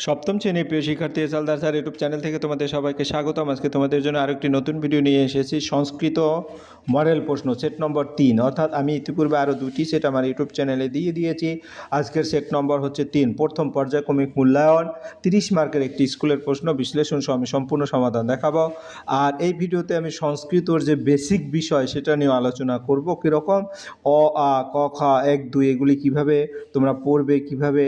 সপ্তম শ্রেণীর প্রিয় শিক্ষার্থী এসালদার স্যার ইউটিউব চ্যানেল থেকে তোমাদের সবাইকে স্বাগতম। আজকে তোমাদের জন্য আরেকটি নতুন ভিডিও নিয়ে এসেছি। সংস্কৃত মডেল প্রশ্ন সেট নম্বর 3, অর্থাৎ আমি ইতিপূর্বে আরও দুটি সেট আমার ইউটিউব চ্যানেলে দিয়ে দিয়েছি। আজকের সেট নম্বর হচ্ছে 3, প্রথম পর্যায়ক্রমিক মূল্যায়ন, 30 মার্কের একটি স্কুলের প্রশ্ন বিশ্লেষণ সহ আমি সম্পূর্ণ সমাধান দেখাবো। আর এই ভিডিওতে আমি সংস্কৃতর যে বেসিক বিষয় সেটা নিয়ে আলোচনা করব। কীরকম অ আ ক খ 1 2 এগুলি কীভাবে তোমরা পড়বে, কীভাবে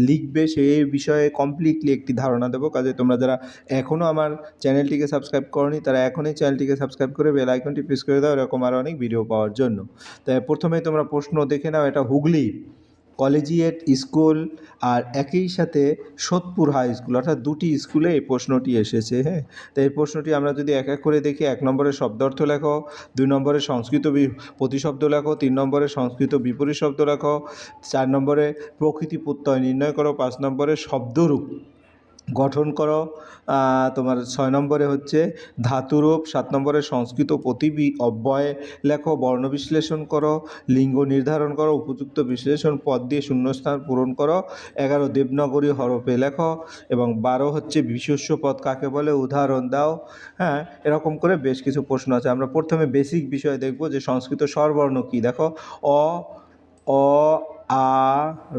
লিখবে সেই বিষয়ে কমপ্লিটলি একটি ধারণা দেবো। কাজে তোমরা যারা এখনও আমার চ্যানেলটিকে সাবস্ক্রাইব করোনি তারা এখনই চ্যানেলটিকে সাবস্ক্রাইব করে বেল আইকনটি প্রেস করে দাও এরকম আরও অনেক ভিডিও পাওয়ার জন্য। তাই প্রথমেই তোমরা প্রশ্ন দেখে নাও। এটা হুগলি কলেজিয়েট স্কুল আর একই সাথে সোদপুর হাই স্কুল, অর্থাৎ দুটি স্কুলে এই প্রশ্নটি এসেছে। হ্যাঁ, তো এই প্রশ্নটি আমরা যদি এক এক করে দেখি, 1 নম্বরে শব্দার্থ লেখো, 2 নম্বরে সংস্কৃত প্রতিশব্দ লেখো, 3 নম্বরে সংস্কৃত বিপরীত শব্দ লেখো, 4 নম্বরে প্রকৃতি প্রত্যয় নির্ণয় করো, 5 নম্বরে শব্দরূপ গঠন করো, তোমার 6 নম্বরে হচ্ছে ধাতুরূপ, 7 নম্বরে সংস্কৃত অব্যয় লেখো, বর্ণ বিশ্লেষণ করো, লিঙ্গ নির্ধারণ করো, উপযুক্ত বিশ্লেষণ পদ দিয়ে শূন্যস্থান পূরণ করো, 11 দেবনাগরী হরফে লেখো এবং 12 হচ্ছে বিশেষ্য পদ কাকে বলে উদাহরণ দাও। হ্যাঁ, এরকম করে বেশ কিছু প্রশ্ন আছে। আমরা প্রথমে বেসিক বিষয় দেখব যে সংস্কৃত স্বরবর্ণ কী। দেখো অ অ আ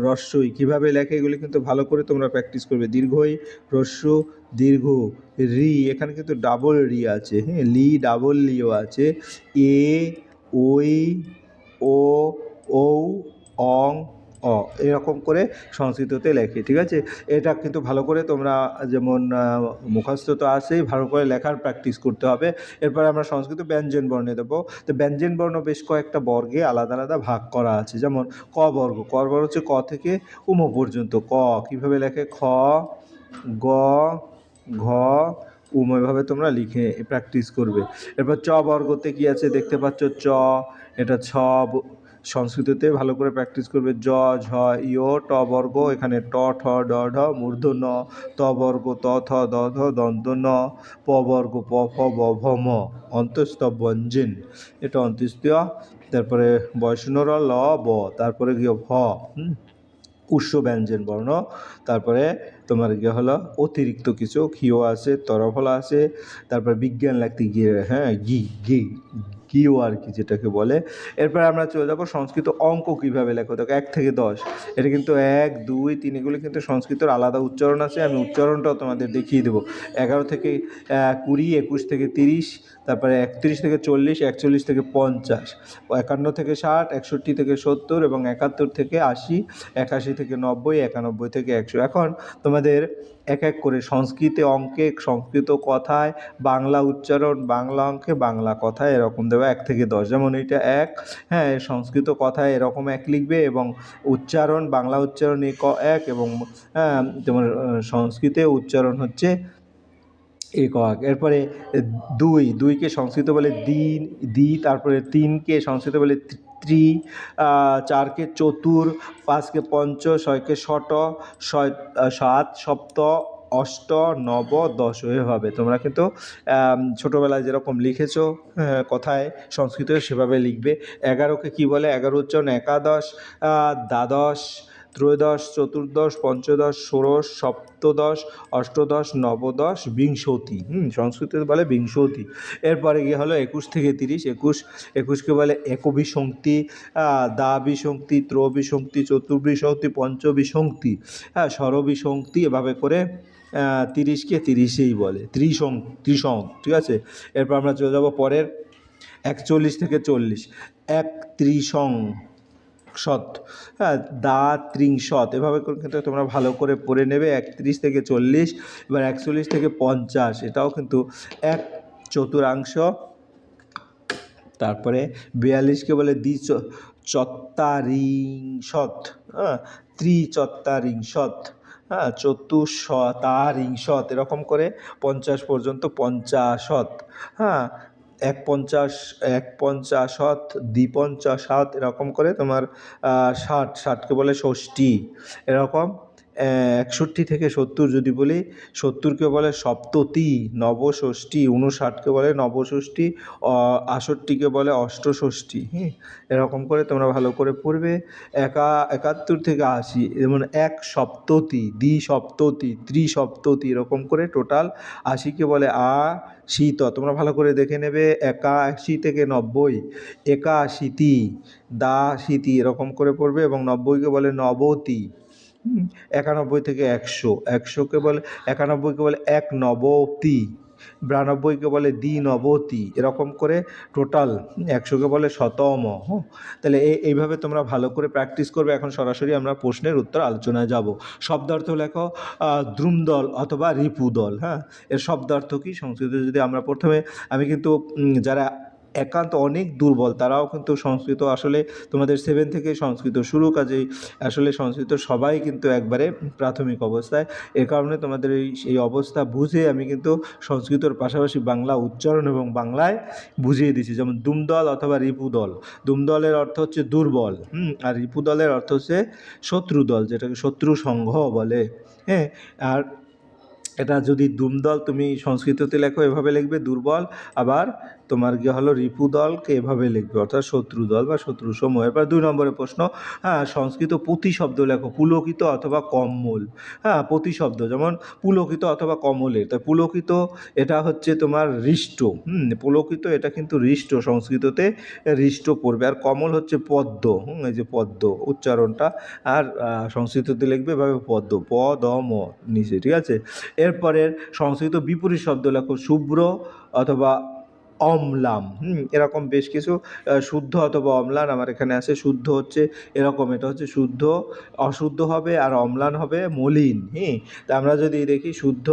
রস্যই কীভাবে লেখে এগুলি কিন্তু ভালো করে তোমরা প্র্যাকটিস করবে। দীর্ঘই, হ্রস্ব, দীর্ঘ, রি, এখানে কিন্তু ডাবল রি আছে। হ্যাঁ, লি ডাবল লিও আছে। এ, ওই, ও, ঔ, অং, অ, এরকম করে সংস্কৃততে লেখে। ঠিক আছে, এটা কিন্তু ভালো করে তোমরা যেমন মুখস্থ তো আসেই, ভালো করে লেখার প্র্যাকটিস করতে হবে। এরপরে আমরা সংস্কৃত ব্যঞ্জন বর্ণে দেবো। তো ব্যঞ্জন বর্ণ বেশ কয়েকটা বর্গে আলাদা আলাদা ভাগ করা আছে। যেমন ক বর্গ, ক বর্গ হচ্ছে ক থেকে উম পর্যন্ত। ক কীভাবে লেখে, খ, গ, ঘ, উম, এভাবে তোমরা লিখে প্র্যাকটিস করবে। এরপর চ বর্গতে কী আছে দেখতে পাচ্ছ, চ, এটা ছ, সংস্কৃততে ভালো করে প্র্যাকটিস করবে। জ, ঝ, ইয়, ট বর্গ, এখানে ট, ঠ, ড, ঢ, মূর্ধ ন, ত বর্গ, ত, থ, দ, ধ, দন্ত ন, প বর্গ, প, ফ, ব, ভ, ম, অন্তস্থ ব্যঞ্জন, এটা অন্ত্যেষ্টিয়। তারপরে বয়সূন্য র, ল, ব, তারপরে গিয়ে ভ, উষ্ণ ব্যঞ্জন বর্ণ। তারপরে তোমার গিয়ে হলো অতিরিক্ত কিছু ক্ষীয় আছে, তরফলা আছে। তারপর বিজ্ঞান লাগতে গিয়ে হ্যাঁ গিও আর কি যেটাকে বলে। এরপর আমরা চলে যাবো সংস্কৃত অঙ্ক কীভাবে লেখো। দেখো 1 থেকে 10, এটা কিন্তু 1 2 3 এগুলো কিন্তু সংস্কৃতর আলাদা উচ্চারণ আছে। আমি উচ্চারণটাও তোমাদের দেখিয়ে দেবো। 11 থেকে 20, 21 থেকে 30, তারপরে 31 থেকে 40, 41 থেকে 50, 51 থেকে 60, 61 থেকে 70 এবং 71 থেকে 80, 81 থেকে 90, 91 থেকে 100। এখন তোমাদের এক এক করে সংস্কৃতে অঙ্কে, সংস্কৃত কথায়, বাংলা উচ্চারণ, বাংলা অঙ্কে, বাংলা কথায় এরকম দেবে 1 থেকে 10। যেমন এইটা 1, হ্যাঁ, সংস্কৃত কথায় এরকম 1 লিখবে এবং উচ্চারণ, বাংলা উচ্চারণ 1 এবং তোমার সংস্কৃতে উচ্চারণ হচ্ছে একক। এরপরে 2কে সংস্কৃত বলে দিন, তারপরে 3কে সংস্কৃত বলে ত্রি, 4কে চতুর, 5কে পঞ্চ, 6কে ষট, 7 সপ্ত, অষ্ট, নব, দশ, এভাবে তোমরা কিন্তু ছোটোবেলায় যেরকম লিখেছো কথায় সংস্কৃতে সেভাবে লিখবে। 11কে কী বলে, 11 উচ্চারণ একাদশ, দ্বাদশ, ত্রয়োদশ, চতুর্দশ, পঞ্চদশ, ষোড়শ, সপ্তদশ, অষ্টদশ, নবদশ, বিংশতি। সংস্কৃতে বলে বিংশতি। এরপরে গিয়ে হলো 21 থেকে 30, 21কে বলে একবিংশতি, দ্বাবিংশতি, ত্রয়োবিংশতি, চতুর্বিংশতি, পঞ্চবিংশতি, হ্যাঁ, ষড়বিংশতি, এভাবে করে 30কে 30ই বলে, ত্রিশং। ঠিক আছে। এরপর আমরা চলে যাবো পরের 41 থেকে 40, একত্রিশং শত, হ্যাঁ, ত্রিংশত, এভাবে করে কিন্তু তোমরা ভালো করে পড়ে নেবে। 31 থেকে 40, এবার 41 থেকে 50, এটাও কিন্তু 1 চতুর্থাংশ। তারপরে 42কে বলে চত্বারিংশত, হ্যাঁ, ত্রিচত্বারিংশত, হ্যাঁ, চতুষ্শতারিংশত, এরকম করে 50 পর্যন্ত পঞ্চাশত, হ্যাঁ, একপঞ্চাশত, দ্বিপঞ্চাশত, এরকম করে তোমার 60কে বলে ষষ্ঠী, এরকম 61 থেকে 70 যদি বলি, 70কে বলে সপ্ততি, নবষষ্ঠী, 59কে বলে নবষষ্ঠী, 68কে বলে অষ্টষষ্ঠী। এরকম করে তোমরা ভালো করে পড়বে। 71 থেকে 80 যেমন এক সপ্ততি, দ্বি সপ্ততি, ত্রিসপ্ততি, এরকম করে টোটাল 80কে বলে শীত। তোমরা ভালো করে দেখে নেবে। 81 থেকে 90 একাশীতি, দাশীতি, এরকম করে পড়বে। এবং 90কে বলে নবতি। 91 থেকে 100, 100কে বলে 91কে বলে এক নবতি, 92কে বলে দ্বিনবতি, এরকম করে টোটাল 100কে বলে শতম। তাহলে এইভাবে তোমরা ভালো করে প্র্যাকটিস করবে। এখন সরাসরি আমরা প্রশ্নের উত্তর আলোচনায় যাব। শব্দার্থ লেখো দ্রুমদল অথবা রিপুদল। এর শব্দার্থ কি সংস্কৃত যদি আমরা প্রথমে, আমি কিন্তু যারা একান্ত অনেক দুর্বল তারাও কিন্তু সংস্কৃত আসলে তোমাদের 7 থেকে সংস্কৃত শুরু, কাজেই আসলে সংস্কৃত সবাই কিন্তু একবারে প্রাথমিক অবস্থায়। এ কারণে তোমাদের এই অবস্থা বুঝে আমি কিন্তু সংস্কৃতর পাশাপাশি বাংলা উচ্চারণ এবং বাংলায় বুঝিয়ে দিচ্ছি। যেমন দুমদল অথবা রিপুদল, দুমদলের অর্থ হচ্ছে দুর্বল, আর রিপুদলের অর্থ হচ্ছে শত্রুদল, যেটাকে শত্রু সংঘ বলে। আর এটা যদি দুমদল তুমি সংস্কৃততে লেখো এভাবে লিখবে দুর্বল, আবার তোমার কি হলো রিপুদলকে এভাবে লিখবে, অর্থাৎ শত্রুদল বা শত্রু সমূহ। এরপর 2 নম্বরের প্রশ্ন, সংস্কৃত প্রতিশব্দ লেখো পুলকিত অথবা কমল। প্রতিশব্দ যেমন পুলকিত অথবা কমলের, তাই পুলকিত এটা হচ্ছে তোমার হৃষ্ট, পুলকিত এটা কিন্তু হৃষ্ট, সংস্কৃততে হৃষ্ট পড়বে। আর কমল হচ্ছে পদ্ম, এই যে পদ্ম উচ্চারণটা, আর সংস্কৃততে লিখবে এভাবে পদ্ম, পদম নিচে, ঠিক আছে। এরপরের সংস্কৃত বিপরীত শব্দ লেখো শুভ্র অথবা অম্লান। এরকম বেশ কিছু, শুদ্ধ অথবা অম্লান আমার এখানে আছে। শুদ্ধ হচ্ছে এরকম, এটা হচ্ছে শুদ্ধ, অশুদ্ধ হবে, আর অম্লান হবে মলিন। তা আমরা যদি দেখি শুদ্ধ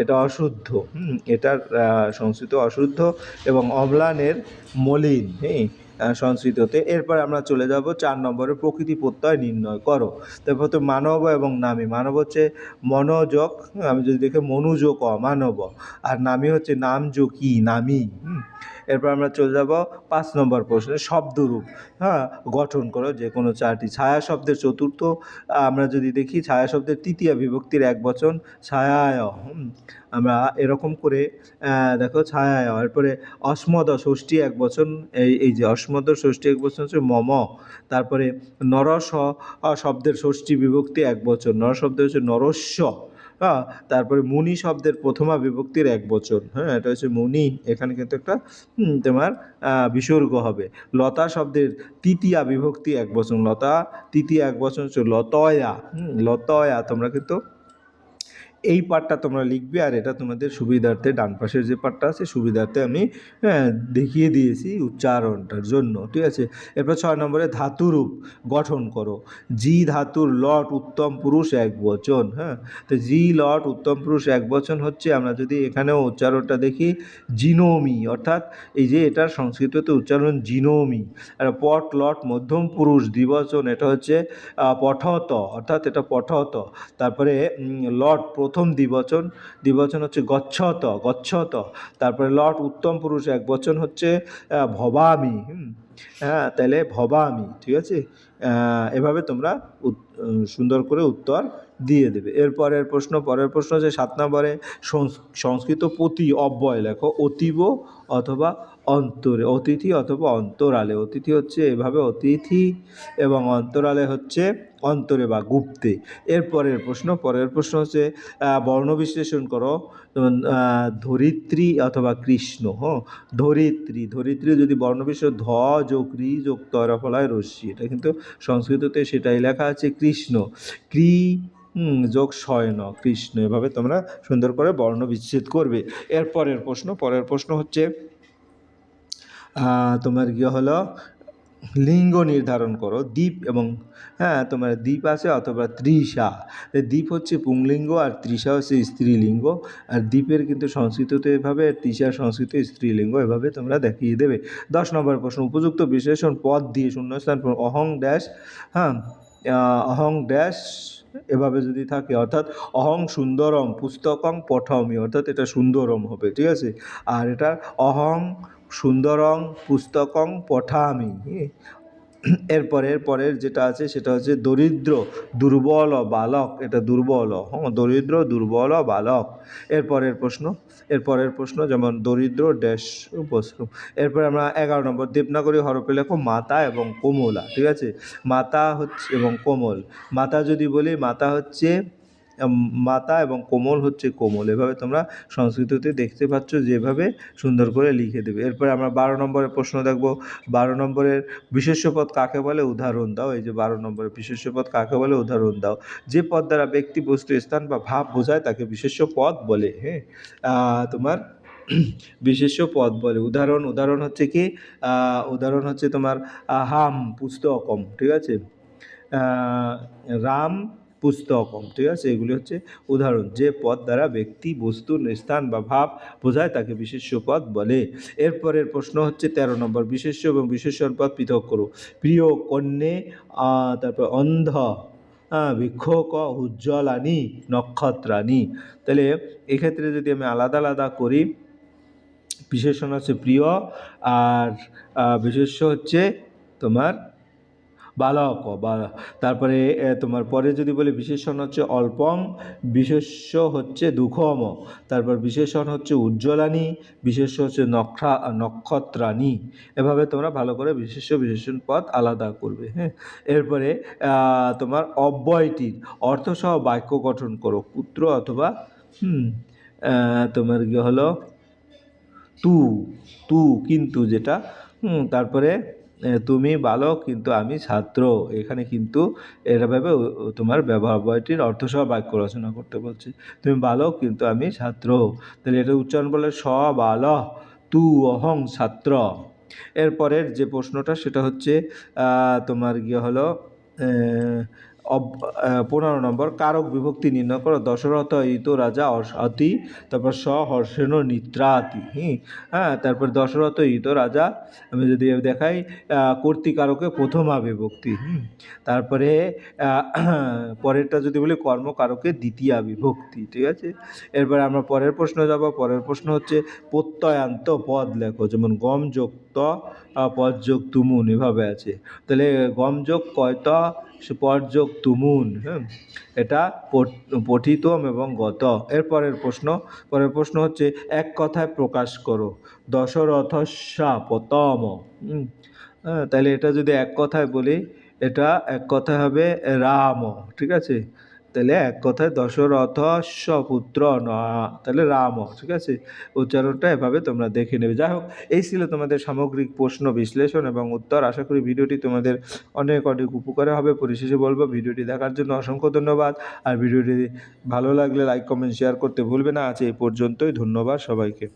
এটা অশুদ্ধ, এটার সংস্কৃত অশুদ্ধ, এবং অম্লানের মলিন সংস্কৃততে। এরপর আমরা চলে যাব 4 নম্বরে, প্রকৃতি প্রত্যয় নির্ণয় করো। তারপর তো মানব এবং নামী। মানব হচ্ছে মনোযোগ, আমি যদি দেখি মনোযোগ মানব, আর নামী হচ্ছে নাম যোগী নামী। এরপর আমরা চলে যাব 5 নম্বর প্রশ্নে, শব্দরূপ গঠন করো যে কোনো 4টি। ছায়া শব্দের চতুর্থ, আমরা যদি দেখি ছায়া শব্দের তৃতীয়া বিভক্তির এক বচন ছায়ায়, আমরা এরকম করে দেখো ছায়ায়। এরপরে অস্মদ ষষ্ঠী এক বচন, এই যে অস্মদ ষষ্ঠী এক বচন হচ্ছে মম। তারপরে নরস শব্দের ষষ্ঠী বিভক্তি এক বচন, নর শব্দ হচ্ছে নরস্য। তারপরে মুনি শব্দের প্রথমা বিভক্তির এক বচন, এটা হচ্ছে মুনি, এখানে কিন্তু একটা তোমার বিসর্গ হবে। লতা শব্দের তৃতীয়া বিভক্তি এক বচন, লতা তৃতীয় এক বচন হচ্ছে লতয়া, লতয়া। তোমরা কিন্তু এই পার্টটা তোমরা লিখবে, আর এটা তোমাদের সুবিধার্থে ডান পাশের যে পার্টটা আছে সুবিধার্থে আমি দেখিয়ে দিয়েছি উচ্চারণটার জন্য, ঠিক আছে। এরপর 6 নম্বরে ধাতুরূপ গঠন করো। জি ধাতুর লট উত্তম পুরুষ এক বচন। তো জি লট উত্তম পুরুষ এক বচন হচ্ছে, আমরা যদি এখানেও উচ্চারণটা দেখি জিনোমি, অর্থাৎ এই যে এটার সংস্কৃততে উচ্চারণ জিনোমি। আর পট লট মধ্যম পুরুষ দ্বিবচন, এটা হচ্ছে পঠত, অর্থাৎ এটা পঠত। তারপরে লট প্রথম দ্বিবচন, দ্বিবচন হচ্ছে গচ্ছত, গচ্ছত। তারপরে লট উত্তম পুরুষ এক বচন হচ্ছে ভবামি। তাহলে ভবামি, ঠিক আছে। এভাবে তোমরা সুন্দর করে উত্তর দিয়ে দেবে। পরের প্রশ্ন হচ্ছে 7 নম্বরে, সংস্কৃত প্রতি অব্যয় লেখো অতীব অথবা অন্তরে, অতিথি অথবা অন্তরালে। অতিথি হচ্ছে এভাবে অতিথি, এবং অন্তরালে হচ্ছে অন্তরে বা গুপ্তে। পরের প্রশ্ন হচ্ছে বর্ণ বিশ্লেষণ করো। যেমন ধরিত্রী অথবা কৃষ্ণ। ধরিত্রী, ধরিত্রী যদি বর্ণ বিশ্লেষণ ধ যোগ রি যোগ তরফলায় রশ্মি, এটা কিন্তু সংস্কৃততে সেটাই লেখা আছে কৃষ্ণ, ক্রি যোগ শয়ন কৃষ্ণ। এভাবে তোমরা সুন্দর করে বর্ণ বিচ্ছেদ করবে। পরের প্রশ্ন হচ্ছে তোমার কি হলো লিঙ্গ নির্ধারণ করো। দ্বীপ এবং তোমার দ্বীপ আছে অথবা তৃষা। দ্বীপ হচ্ছে পুংলিঙ্গ আর তৃষা হচ্ছে স্ত্রীলিঙ্গ। আর দ্বীপের কিন্তু সংস্কৃততে এভাবে, তৃষার সংস্কৃত স্ত্রীলিঙ্গ, এভাবে তোমরা দেখিয়ে দেবে। 10 নম্বর প্রশ্ন, উপযুক্ত বিশ্লেষণ পদ দিয়ে শূন্যস্থান অহং ড্যাশ, অহং ড্যাশ এভাবে যদি থাকে, অর্থাৎ অহং সুন্দরম পুস্তকং পঠামি, অর্থাৎ এটা সুন্দরম হবে, ঠিক আছে। আর এটা অহং সুন্দরং পুস্তকং পঠামি, পরের যেটা আছে সেটা হচ্ছে দরিদ্র দুর্বল বালক, এটা দুর্বল, হ্যাঁ, দরিদ্র দুর্বল বালক। এর পরের প্রশ্ন যেমন দরিদ্র ড্যাশ প্রশ্ন। এরপরে আমরা 11 নম্বর দেবনাগরী হরফে লেখো মাতা এবং কোমলা, ঠিক আছে। মাতা হচ্ছে এবং কোমল, মাতা যদি বলি মাতা হচ্ছে মাতা এবং কোমল হচ্ছে কোমল, এভাবে তোমরা সংস্কৃততে দেখতে পাচ্ছ যেভাবে সুন্দর করে লিখে দেবে। এরপরে আমরা 12 নম্বরের প্রশ্ন দেখব। 12 নম্বরের বিশেষ্য পদ কাকে বলে উদাহরণ দাও। এই যে 12 নম্বরের বিশেষ্য পদ কাকে বলে উদাহরণ দাও। যে পদ দ্বারা ব্যক্তি বস্তু স্থান বা ভাব বোঝায় তাকে বিশেষ্য পদ বলে। হ্যাঁ, তোমার বিশেষ্য পদ বলে। উদাহরণ হচ্ছে কি, উদাহরণ হচ্ছে তোমার হাম পুস্তকম, ঠিক আছে, রাম পুস্তকম, ঠিক আছে, এগুলি হচ্ছে উদাহরণ। যে পদ দ্বারা ব্যক্তি বস্তু স্থান বা ভাব বোঝায় তাকে বিশেষ্য পদ বলে। এরপরের প্রশ্ন হচ্ছে 13 নম্বর, বিশেষ্য এবং বিশেষণ পদ পৃথক করো। প্রিয়, কন্যে, তারপর অন্ধ, ভিক্ষুক, উজ্জ্বলানি, নক্ষত্রানি। তাহলে এক্ষেত্রে যদি আমি আলাদা আলাদা করি, বিশেষণ হচ্ছে প্রিয়, আর বিশেষ্য হচ্ছে তোমার বালক বা, তারপরে তোমার পরে যদি বলি বিশেষণ হচ্ছে অল্পং, বিশেষ্য হচ্ছে দুঃখম, তারপর বিশেষণ হচ্ছে উজ্জ্বলানি, বিশেষ্য হচ্ছে নক্ষত্রানি। এভাবে তোমরা ভালো করে বিশেষণ পদ আলাদা করবে। হ্যাঁ, এরপরে তোমার অব্যয়টির অর্থসহ বাক্য গঠন করো। পুত্র অথবা তোমার কি হলো তু, কিন্তু যেটা, তারপরে তুমি বালক কিন্তু আমি ছাত্র, এখানে কিন্তু এভাবে তোমার ব্যবহারটির অর্থসহ বাক্য রচনা করতে বলছে। তুমি বালক কিন্তু আমি ছাত্র, তাহলে এটা উচ্চারণ বলে স বাল তু অহং ছাত্র। এরপরের যে প্রশ্নটা সেটা হচ্ছে তোমার গিয়ে হলো 15 নম্বর, কারক বিভক্তি নির্ণয় করো। দশরথ ইত রাজা অতি, তারপর হর্ষেণ নিদ্রাতি। হ্যাঁ, তারপর দশরথ ইত রাজা, আমি যদি দেখাই কর্তৃকারকে প্রথমা বিভক্তি। তারপরে পরেরটা যদি বলি কর্মকারকে দ্বিতীয়া বিভক্তি, ঠিক আছে। এরপরে আমরা পরের প্রশ্ন যাব। পরের প্রশ্ন হচ্ছে প্রত্যয়ান্ত পদ লেখো, যেমন গম যুক্ত পদ যোগ তুমুন, এভাবে আছে। তাহলে গম যোগ কয়ত, পদ যোগ তুমুন, হ্যাঁ, এটা পঠিতম এবং গত। পরের প্রশ্ন হচ্ছে এক কথায় প্রকাশ করো। দশরথস্যা প্রথম। তাহলে এটা যদি এক কথায় বলি, এটা এক কথায় হবে রাম, ঠিক আছে। তাহলে এক কথায় দশরথস্য পুত্র তাহলে রাম, ঠিক আছে। উচ্চারণটা এভাবে তোমরা দেখে নেবে। যাই হোক, এই ছিল তোমাদের সামগ্রিক প্রশ্ন বিশ্লেষণ এবং উত্তর। আশা করি ভিডিওটি তোমাদের অনেক উপকারে হবে। পরিশেষে বলবো, ভিডিওটি দেখার জন্য অসংখ্য ধন্যবাদ। আর ভিডিওটি ভালো লাগলে লাইক কমেন্ট শেয়ার করতে ভুলবে না। আজ এই পর্যন্তই, ধন্যবাদ সবাইকে।